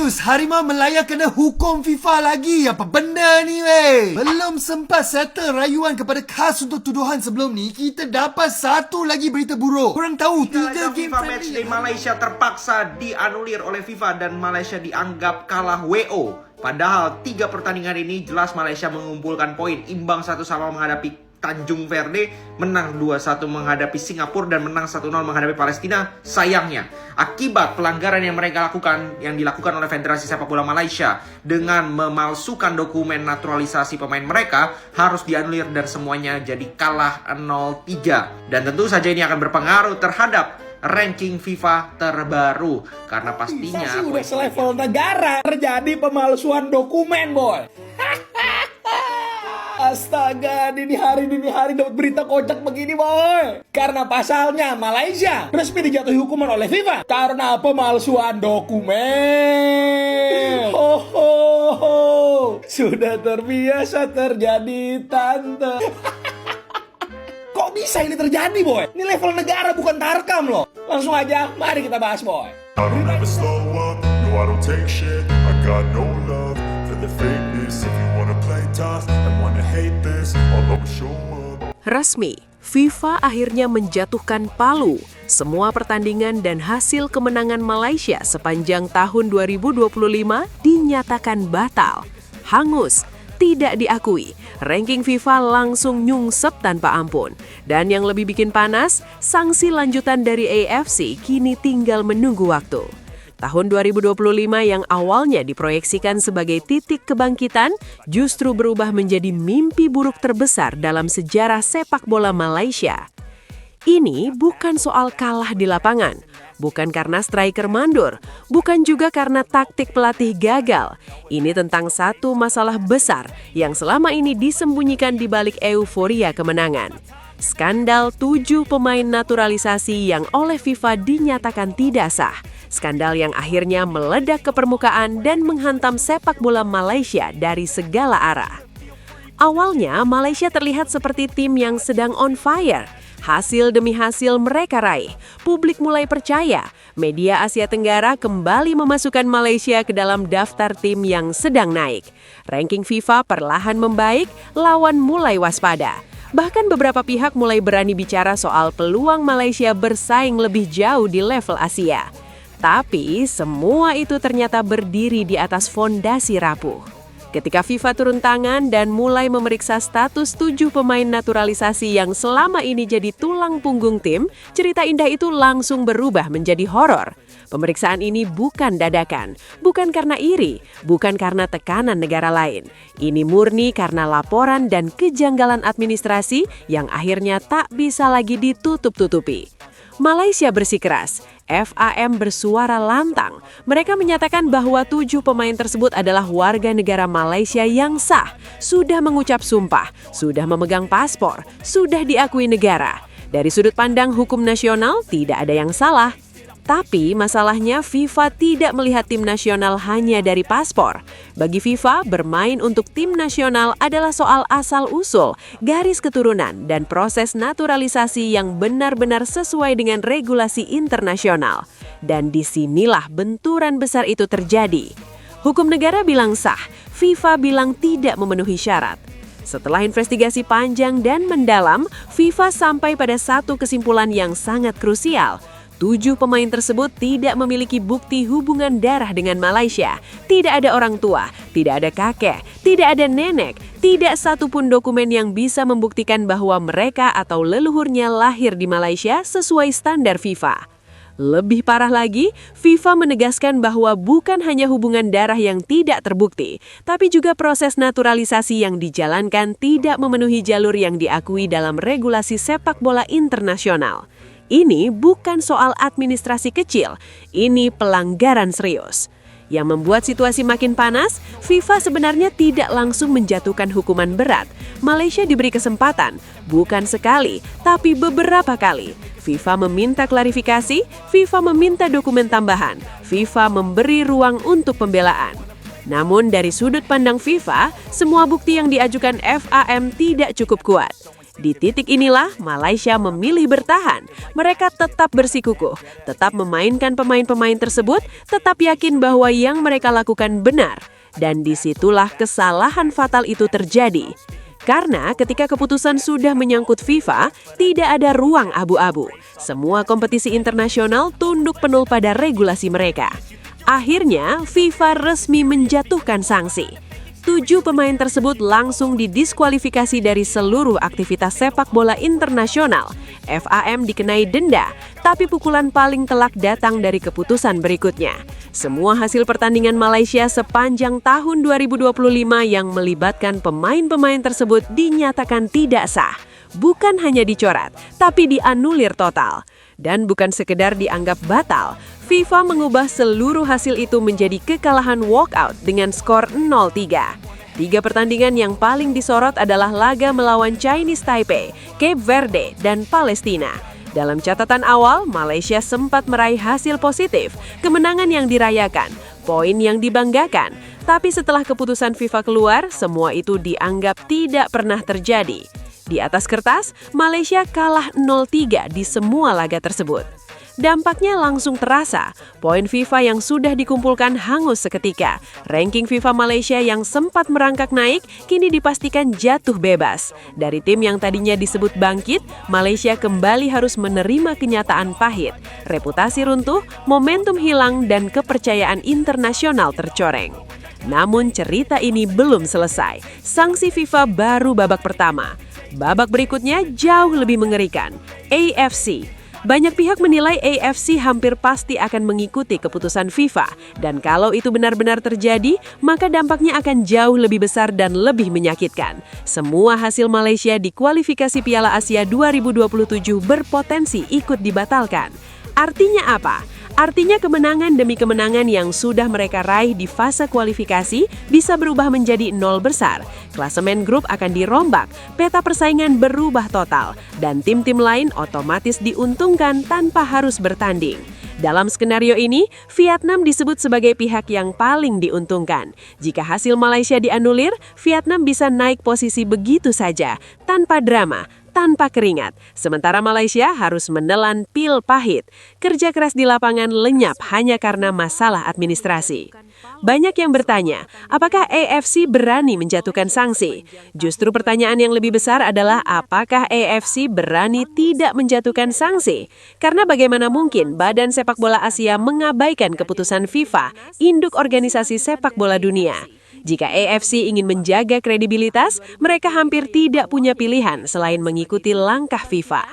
News, Harimau Melaya kena hukum FIFA lagi. Apa benda ni weh? Belum sempat settle rayuan kepada khas untuk tuduhan sebelum ni, kita dapat satu lagi berita buruk. Korang tahu, 3 game FIFA Matchday Malaysia terpaksa dianulir oleh FIFA dan Malaysia dianggap kalah WO. Padahal 3 pertandingan ini jelas Malaysia mengumpulkan poin, imbang 1-1 menghadapi Tanjung Verde, menang 2-1 menghadapi Singapura, dan menang 1-0 menghadapi Palestina. Sayangnya, akibat pelanggaran yang mereka lakukan, yang dilakukan oleh Federasi Sepak Bola Malaysia dengan memalsukan dokumen naturalisasi pemain mereka, harus dianulir dan semuanya jadi kalah 0-3. Dan tentu saja ini akan berpengaruh terhadap ranking FIFA terbaru, karena pastinya FIFA sih udah selevel negara. Terjadi pemalsuan dokumen, boy. Astaga, dini hari dapat berita kocak begini, boy. Karena pasalnya Malaysia resmi dijatuhi hukuman oleh FIFA karena pemalsuan dokumen. Ho ho ho. Sudah terbiasa terjadi, tante. Kok bisa ini terjadi, boy? Ini level negara bukan Tarkam loh. Langsung aja, mari kita bahas, boy. I don't ever slow up, no I don't take shit. I got no love for the fakeness. If you wanna play tough and wanna hate this, I'll always show up. Resmi, FIFA akhirnya menjatuhkan palu. Semua pertandingan dan hasil kemenangan Malaysia sepanjang tahun 2025 dinyatakan batal, hangus, tidak diakui. Ranking FIFA langsung nyungsep tanpa ampun. Dan yang lebih bikin panas, sanksi lanjutan dari AFC kini tinggal menunggu waktu. Tahun 2025 yang awalnya diproyeksikan sebagai titik kebangkitan, justru berubah menjadi mimpi buruk terbesar dalam sejarah sepak bola Malaysia. Ini bukan soal kalah di lapangan, bukan karena striker mandur, bukan juga karena taktik pelatih gagal. Ini tentang satu masalah besar yang selama ini disembunyikan di balik euforia kemenangan. Skandal 7 pemain naturalisasi yang oleh FIFA dinyatakan tidak sah. Skandal yang akhirnya meledak ke permukaan dan menghantam sepak bola Malaysia dari segala arah. Awalnya, Malaysia terlihat seperti tim yang sedang on fire. Hasil demi hasil mereka raih. Publik mulai percaya. Media Asia Tenggara kembali memasukkan Malaysia ke dalam daftar tim yang sedang naik. Ranking FIFA perlahan membaik, lawan mulai waspada. Bahkan beberapa pihak mulai berani bicara soal peluang Malaysia bersaing lebih jauh di level Asia. Tapi semua itu ternyata berdiri di atas fondasi rapuh. Ketika FIFA turun tangan dan mulai memeriksa status 7 pemain naturalisasi yang selama ini jadi tulang punggung tim, cerita indah itu langsung berubah menjadi horor. Pemeriksaan ini bukan dadakan, bukan karena iri, bukan karena tekanan negara lain. Ini murni karena laporan dan kejanggalan administrasi yang akhirnya tak bisa lagi ditutup-tutupi. Malaysia bersikeras, FAM bersuara lantang. Mereka menyatakan bahwa 7 pemain tersebut adalah warga negara Malaysia yang sah, sudah mengucap sumpah, sudah memegang paspor, sudah diakui negara. Dari sudut pandang hukum nasional, tidak ada yang salah. Tapi masalahnya FIFA tidak melihat tim nasional hanya dari paspor. Bagi FIFA, bermain untuk tim nasional adalah soal asal-usul, garis keturunan, dan proses naturalisasi yang benar-benar sesuai dengan regulasi internasional. Dan disinilah benturan besar itu terjadi. Hukum negara bilang sah, FIFA bilang tidak memenuhi syarat. Setelah investigasi panjang dan mendalam, FIFA sampai pada satu kesimpulan yang sangat krusial. 7 pemain tersebut tidak memiliki bukti hubungan darah dengan Malaysia. Tidak ada orang tua, tidak ada kakek, tidak ada nenek, tidak satupun dokumen yang bisa membuktikan bahwa mereka atau leluhurnya lahir di Malaysia sesuai standar FIFA. Lebih parah lagi, FIFA menegaskan bahwa bukan hanya hubungan darah yang tidak terbukti, tapi juga proses naturalisasi yang dijalankan tidak memenuhi jalur yang diakui dalam regulasi sepak bola internasional. Ini bukan soal administrasi kecil, ini pelanggaran serius. Yang membuat situasi makin panas, FIFA sebenarnya tidak langsung menjatuhkan hukuman berat. Malaysia diberi kesempatan, bukan sekali, tapi beberapa kali. FIFA meminta klarifikasi, FIFA meminta dokumen tambahan, FIFA memberi ruang untuk pembelaan. Namun dari sudut pandang FIFA, semua bukti yang diajukan FAM tidak cukup kuat. Di titik inilah Malaysia memilih bertahan. Mereka tetap bersikukuh, tetap memainkan pemain-pemain tersebut, tetap yakin bahwa yang mereka lakukan benar. Dan disitulah kesalahan fatal itu terjadi. Karena ketika keputusan sudah menyangkut FIFA, tidak ada ruang abu-abu. Semua kompetisi internasional tunduk penuh pada regulasi mereka. Akhirnya, FIFA resmi menjatuhkan sanksi. 7 pemain tersebut langsung didiskualifikasi dari seluruh aktivitas sepak bola internasional. FAM dikenai denda, tapi pukulan paling telak datang dari keputusan berikutnya. Semua hasil pertandingan Malaysia sepanjang tahun 2025 yang melibatkan pemain-pemain tersebut dinyatakan tidak sah. Bukan hanya dicoret, tapi dianulir total. Dan bukan sekedar dianggap batal, FIFA mengubah seluruh hasil itu menjadi kekalahan walkout dengan skor 0-3. 3 pertandingan yang paling disorot adalah laga melawan Chinese Taipei, Cape Verde, dan Palestina. Dalam catatan awal, Malaysia sempat meraih hasil positif, kemenangan yang dirayakan, poin yang dibanggakan. Tapi setelah keputusan FIFA keluar, semua itu dianggap tidak pernah terjadi. Di atas kertas, Malaysia kalah 0-3 di semua laga tersebut. Dampaknya langsung terasa, poin FIFA yang sudah dikumpulkan hangus seketika. Ranking FIFA Malaysia yang sempat merangkak naik, kini dipastikan jatuh bebas. Dari tim yang tadinya disebut bangkit, Malaysia kembali harus menerima kenyataan pahit. Reputasi runtuh, momentum hilang, dan kepercayaan internasional tercoreng. Namun cerita ini belum selesai. Sanksi FIFA baru babak pertama. Babak berikutnya jauh lebih mengerikan. AFC. Banyak pihak menilai AFC hampir pasti akan mengikuti keputusan FIFA. Dan kalau itu benar-benar terjadi, maka dampaknya akan jauh lebih besar dan lebih menyakitkan. Semua hasil Malaysia di kualifikasi Piala Asia 2027 berpotensi ikut dibatalkan. Artinya apa? Artinya kemenangan demi kemenangan yang sudah mereka raih di fase kualifikasi bisa berubah menjadi 0 besar. Klasemen grup akan dirombak, peta persaingan berubah total, dan tim-tim lain otomatis diuntungkan tanpa harus bertanding. Dalam skenario ini, Vietnam disebut sebagai pihak yang paling diuntungkan. Jika hasil Malaysia dianulir, Vietnam bisa naik posisi begitu saja, tanpa drama, tanpa keringat. Sementara Malaysia harus menelan pil pahit. Kerja keras di lapangan lenyap hanya karena masalah administrasi. Banyak yang bertanya, apakah AFC berani menjatuhkan sanksi? Justru pertanyaan yang lebih besar adalah apakah AFC berani tidak menjatuhkan sanksi? Karena bagaimana mungkin Badan Sepak Bola Asia mengabaikan keputusan FIFA, induk organisasi sepak bola dunia? Jika AFC ingin menjaga kredibilitas, mereka hampir tidak punya pilihan selain mengikuti langkah FIFA.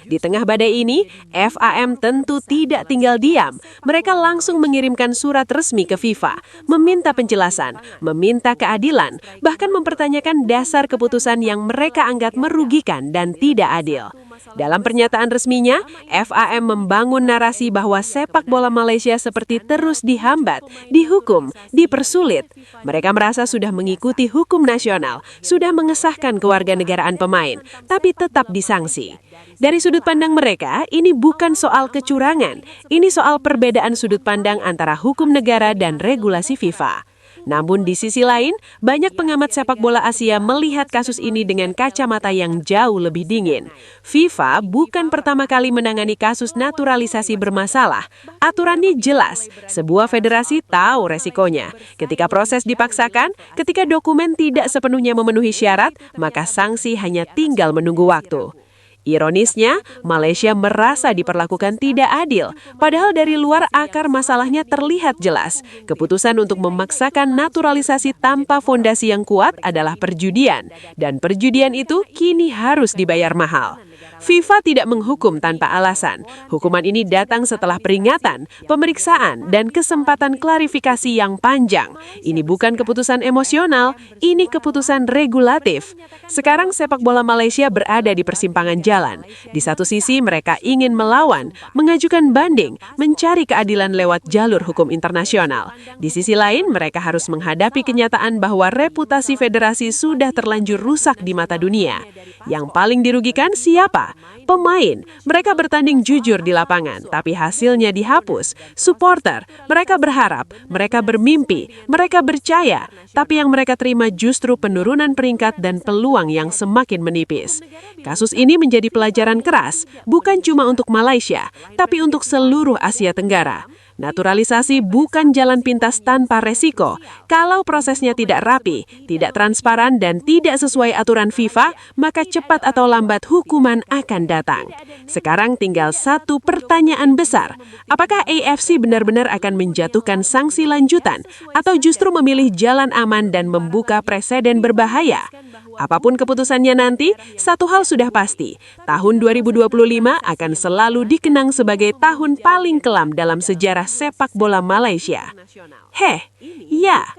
Di tengah badai ini, FAM tentu tidak tinggal diam. Mereka langsung mengirimkan surat resmi ke FIFA, meminta penjelasan, meminta keadilan, bahkan mempertanyakan dasar keputusan yang mereka anggap merugikan dan tidak adil. Dalam pernyataan resminya, FAM membangun narasi bahwa sepak bola Malaysia seperti terus dihambat, dihukum, dipersulit. Mereka merasa sudah mengikuti hukum nasional, sudah mengesahkan kewarganegaraan pemain, tapi tetap disangsi. Dari sudut pandang mereka, ini bukan soal kecurangan, ini soal perbedaan sudut pandang antara hukum negara dan regulasi FIFA. Namun di sisi lain, banyak pengamat sepak bola Asia melihat kasus ini dengan kacamata yang jauh lebih dingin. FIFA bukan pertama kali menangani kasus naturalisasi bermasalah. Aturannya jelas, sebuah federasi tahu resikonya. Ketika proses dipaksakan, ketika dokumen tidak sepenuhnya memenuhi syarat, maka sanksi hanya tinggal menunggu waktu. Ironisnya, Malaysia merasa diperlakukan tidak adil, padahal dari luar akar masalahnya terlihat jelas. Keputusan untuk memaksakan naturalisasi tanpa fondasi yang kuat adalah perjudian, dan perjudian itu kini harus dibayar mahal. FIFA tidak menghukum tanpa alasan. Hukuman ini datang setelah peringatan, pemeriksaan, dan kesempatan klarifikasi yang panjang. Ini bukan keputusan emosional, ini keputusan regulatif. Sekarang sepak bola Malaysia berada di persimpangan jalan. Di satu sisi mereka ingin melawan, mengajukan banding, mencari keadilan lewat jalur hukum internasional. Di sisi lain mereka harus menghadapi kenyataan bahwa reputasi federasi sudah terlanjur rusak di mata dunia. Yang paling dirugikan siapa? Pemain, mereka bertanding jujur di lapangan, tapi hasilnya dihapus. Supporter, mereka berharap, mereka bermimpi, mereka percaya, tapi yang mereka terima justru penurunan peringkat dan peluang yang semakin menipis. Kasus ini menjadi pelajaran keras, bukan cuma untuk Malaysia, tapi untuk seluruh Asia Tenggara. Naturalisasi bukan jalan pintas tanpa resiko. Kalau prosesnya tidak rapi, tidak transparan, dan tidak sesuai aturan FIFA, maka cepat atau lambat hukuman akan datang. Sekarang tinggal satu pertanyaan besar. Apakah AFC benar-benar akan menjatuhkan sanksi lanjutan atau justru memilih jalan aman dan membuka preseden berbahaya? Apapun keputusannya nanti, satu hal sudah pasti. Tahun 2025 akan selalu dikenang sebagai tahun paling kelam dalam sejarah sepak bola Malaysia. Ya,